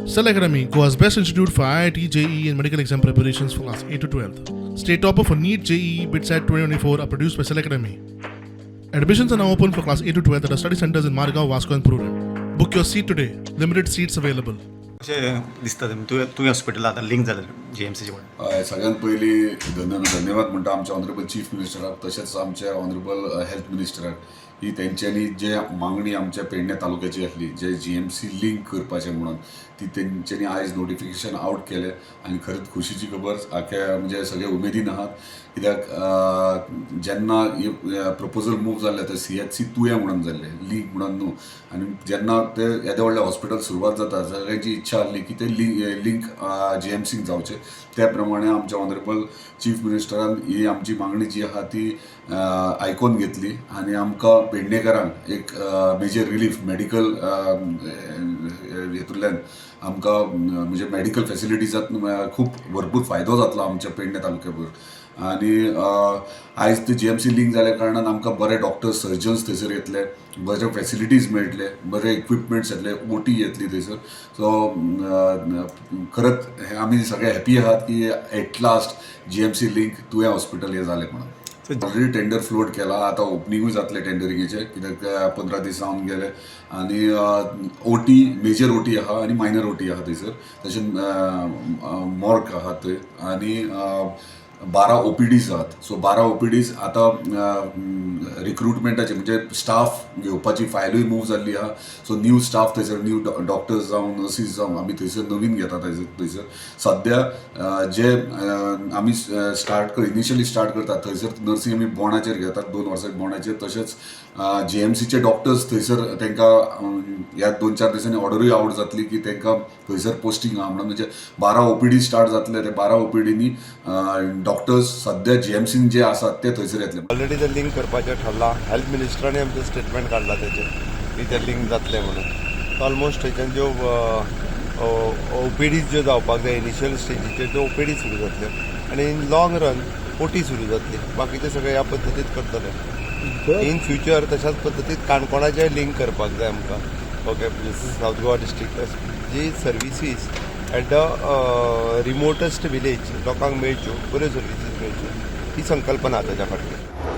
Cell Academy, Goa's best institute for IIT, JEE and medical exam preparations for class 8 to 12. State topper for NEET, JEE, BITSAT 2024 are produced by Cell Academy. Admissions are now open for class 8 to 12 at our study centers in Margao, Vasco and Purure. Book your seat today. Limited seats available. अशें दिसता तुवें hospital आतां link जालें GMCचे कडेन. सगळ्यात पयलीं धन्यवाद म्हणटा आमच्या ऑनरेबल चीफ मिनिस्टराक तशेंच आमच्या ऑनरेबल हेल्थ मिनिस्टराक ही तेंच्यांनी जे मागणी आमच्या पेडणे तालुक्याची आसली जे GMC लिंक करपाचें म्हणून ती तेंच्यांनी आयज नोटिफिकेशन आउट केलें आनी खरेंच खुशीची खबर आख्या म्हणजे सगळे उमेदीन आहात कित्याक जेन्ना प्रपोजल मूव जाल्ले ते CHC तुयें म्हणून जाल्ले लिंक म्हणून न्हू आनी जेन्ना ते येदे व्हडले हॉस्पिटल सुरवात जाता सगळ्यांची इच्छा आसली की ते लिंक GMCक जावचें त्या प्रमाणे आमच्या ऑनरेबल चीफ मिनिस्टरान ही आमची मागणी जी आहा ती आयकून घेतली आनी आमकां पेडणेकारांक एक मेजर रिलीफ मेडिकल हेतूंतल्यान आमकां म्हणजे मेडिकल फॅसिलिटीजांत खूब भरपूर फायदो जातलो आमच्या पेडणे तालुक्या भर आनी आयज ते GMC लिंक जाल्या कारणान आमकां बरे डॉक्टर्स सर्जन्स थंयसर येतले बरे फॅसिलिटीज मेळटले बरे इक्विपमेंट्स येतले OT येतली थंयसर सो खरंच आमी सगळे हॅपी आहात की एट लास्ट GMC लिंक तुवें हॉस्पिटल हें जालें म्हणून ऑलरेडी टेंडर फ्लोट केला आतां ओपनिंगूय जातलें टेंडरिंगेचें कित्याक 15 दीस जावन गेले आनी OT मेजर OT आहा आनी मायनर OT आहा थंयसर तशें मॉर्ग आहा थंय आनी 12 OPDs आहात सो 12 OPDs आतां रिक्रुटमेंटाचे म्हणजे स्टाफ घेवपाची फायलूय मूव जाल्ली आहा सो न्यू स्टाफ थंयसर न्यू डॉक्टर्स जावं नर्सीस जावं आमी थंयसर नवीन घेतात थंयसर सद्या जे आमी इनिशियली स्टार्ट करतात थंयसर नर्सी आमी बोंडाचेर घेतात 2 वर्सां बोंडाचेर तशेंच GMCचे डॉक्टर्स थंयसर तांकां ह्या 2-4 दिसांनी ऑर्डरूय आवट जातली की तांकां थंयसर पोस्टींग आहा म्हणून म्हणजे 12 OPD स्टार्ट जातले ते 12 OPDनी डॉक्टर्स सद्या GMCन जे आसात ते थंयसर येतले. ऑलरेडी ते लिंक करपाचें ठरलां हेल्थ मिनिस्टरांनी आमचें स्टेटमेंट काडला तेचेर की ते लिंक जातले म्हणून ऑलमोस्ट थंयच्यान ज्यो OPDs ज्यो जावपाक जाय इनिशियल स्टेजीचेर त्यो OPD सुरू जातल्यो आनी इन लॉंग रन OT सुरू जातली बाकीचे सगळे ह्या पद्दतीत करतले इन फ्युचर तशाच पद्दतीत काणकोणाचें लिंक करपाक जाय आमकां ओके सावथ गोवा डिस्ट्रिक्ट जी services at the remotest village लोकांक मेळच्यो बऱ्यो सर्विसीस मेळच्यो ही संकल्पना ताच्या फाटल्यान